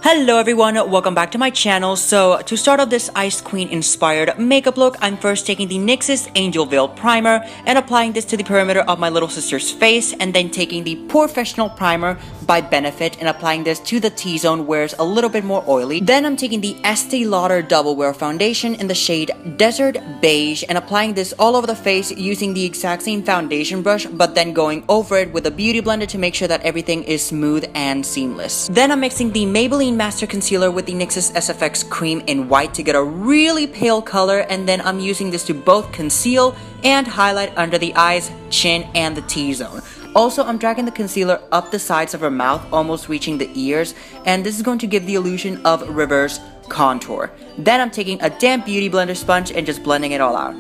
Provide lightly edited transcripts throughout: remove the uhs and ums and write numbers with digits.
Hello everyone, welcome back to my channel. So to start off this Ice Queen inspired makeup look, I'm first taking the NYX'S Angel Veil Primer and applying this to the perimeter of my little sister's face, and then taking the Professional Primer by Benefit and applying this to the T-zone where it's a little bit more oily. Then I'm taking the Estee Lauder Double Wear Foundation in the shade Desert Beige and applying this all over the face using the exact same foundation brush, but then going over it with a beauty blender to make sure that everything is smooth and seamless. Then I'm mixing the Maybelline Master Concealer with the NYX'S SFX Cream in White to get a really pale color, and then I'm using this to both conceal and highlight under the eyes, chin, and the T-zone. Also, I'm dragging the concealer up the sides of her mouth, almost reaching the ears, and this is going to give the illusion of reverse contour. Then I'm taking a damp beauty blender sponge and just blending it all out.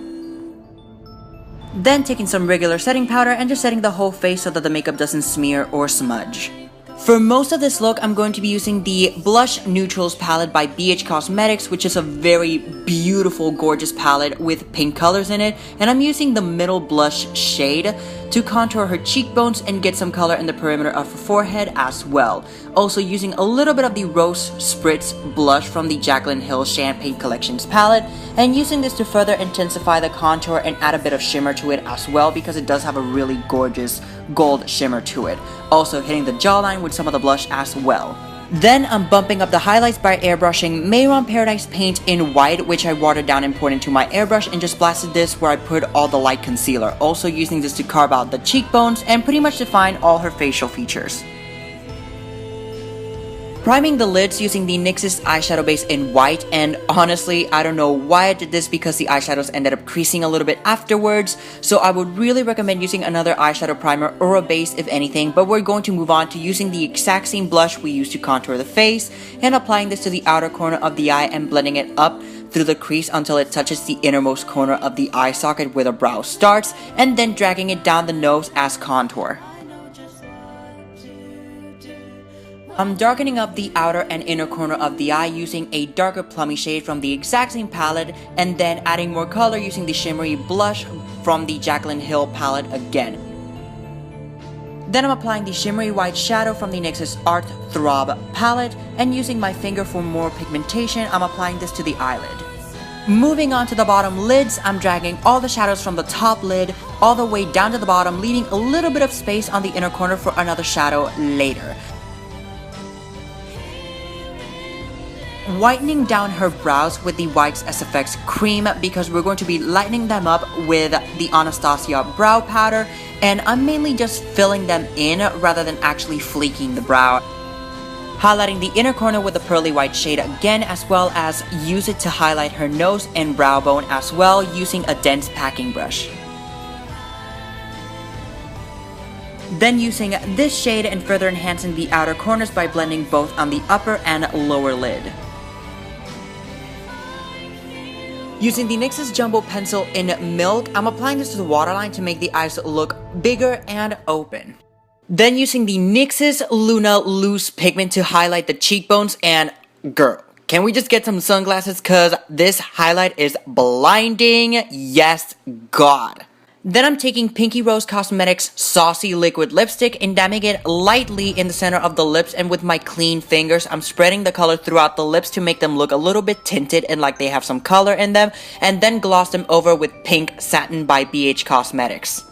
Then taking some regular setting powder and just setting the whole face so that the makeup doesn't smear or smudge. For most of this look, I'm going to be using the Blush Neutrals palette by BH Cosmetics, which is a very beautiful, gorgeous palette with pink colors in it, and I'm using the middle blush shade to contour her cheekbones and get some color in the perimeter of her forehead as well. Also using a little bit of the Rose Spritz blush from the Jaclyn Hill Champagne Collections palette, and using this to further intensify the contour and add a bit of shimmer to it as well, because it does have a really gorgeous gold shimmer to it. Also hitting the jawline with some of the blush as well. Then I'm bumping up the highlights by airbrushing Mehron Paradise Paint in White, which I watered down and poured into my airbrush and just blasted this where I put all the light concealer. Also using this to carve out the cheekbones and pretty much define all her facial features. Priming the lids using the NYX'S eyeshadow base in White, and honestly, I don't know why I did this because the eyeshadows ended up creasing a little bit afterwards, so I would really recommend using another eyeshadow primer or a base if anything, but we're going to move on to using the exact same blush we used to contour the face and applying this to the outer corner of the eye and blending it up through the crease until it touches the innermost corner of the eye socket where the brow starts, and then dragging it down the nose as contour. I'm darkening up the outer and inner corner of the eye using a darker plummy shade from the exact same palette, and then adding more color using the shimmery blush from the Jaclyn Hill palette again. Then I'm applying the shimmery white shadow from the NYX'S Art Throb palette, and using my finger for more pigmentation, I'm applying this to the eyelid. Moving on to the bottom lids, I'm dragging all the shadows from the top lid all the way down to the bottom, leaving a little bit of space on the inner corner for another shadow later. Whitening down her brows with the NYX'S SFX Cream because we're going to be lightening them up with the Anastasia brow powder, and I'm mainly just filling them in rather than actually fleeking the brow. Highlighting the inner corner with the pearly white shade again, as well as use it to highlight her nose and brow bone as well using a dense packing brush. Then using this shade and further enhancing the outer corners by blending both on the upper and lower lid. Using the NYX'S Jumbo Pencil in Milk, I'm applying this to the waterline to make the eyes look bigger and open. Then using the NYX'S Luna Loose Pigment to highlight the cheekbones, and girl, can we just get some sunglasses cause this highlight is blinding, yes God. Then I'm taking Pinky Rose Cosmetics Saucy Liquid Lipstick and dabbing it lightly in the center of the lips, and with my clean fingers, I'm spreading the color throughout the lips to make them look a little bit tinted and like they have some color in them, and then gloss them over with Pink Satin by BH Cosmetics.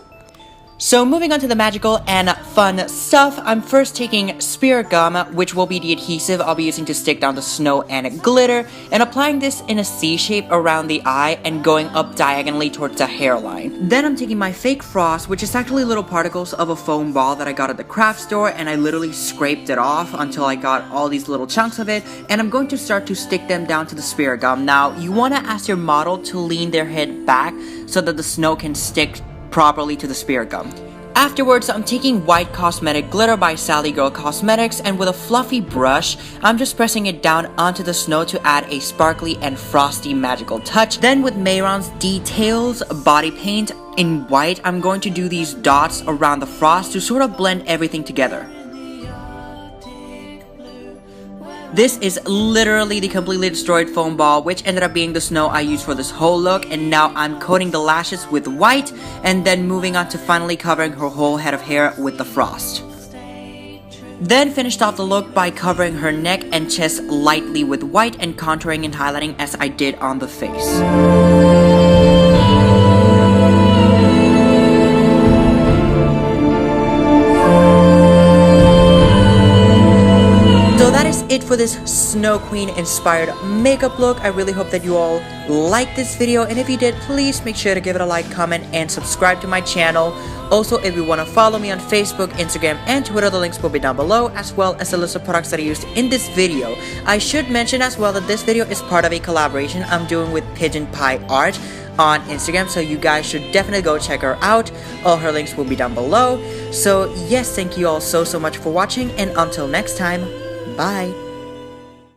So moving on to the magical and fun stuff, I'm first taking Spirit Gum, which will be the adhesive I'll be using to stick down the snow and glitter, and applying this in a C shape around the eye and going up diagonally towards the hairline. Then I'm taking my fake frost, which is actually little particles of a foam ball that I got at the craft store, and I literally scraped it off until I got all these little chunks of it, and I'm going to start to stick them down to the Spirit Gum. Now, you want to ask your model to lean their head back so that the snow can stick properly to the Spirit Gum. Afterwards, I'm taking White Cosmetic Glitter by Sally Girl Cosmetics, and with a fluffy brush, I'm just pressing it down onto the snow to add a sparkly and frosty magical touch. Then with Mehron Details Body Paint in White, I'm going to do these dots around the frost to sort of blend everything together. This is literally the completely destroyed foam ball, which ended up being the snow I used for this whole look, and now I'm coating the lashes with white and then moving on to finally covering her whole head of hair with the frost. Then finished off the look by covering her neck and chest lightly with white and contouring and highlighting as I did on the face. So that is it for this Snow Queen inspired makeup look. I really hope that you all liked this video, and if you did, please make sure to give it a like, comment, and subscribe to my channel. Also, if you want to follow me on Facebook, Instagram, and Twitter, the links will be down below, as well as the list of products that I used in this video. I should mention as well that this video is part of a collaboration I'm doing with Pigeon Pie Art on Instagram, so you guys should definitely go check her out. All her links will be down below. So yes, thank you all so much for watching, and until next time, bye!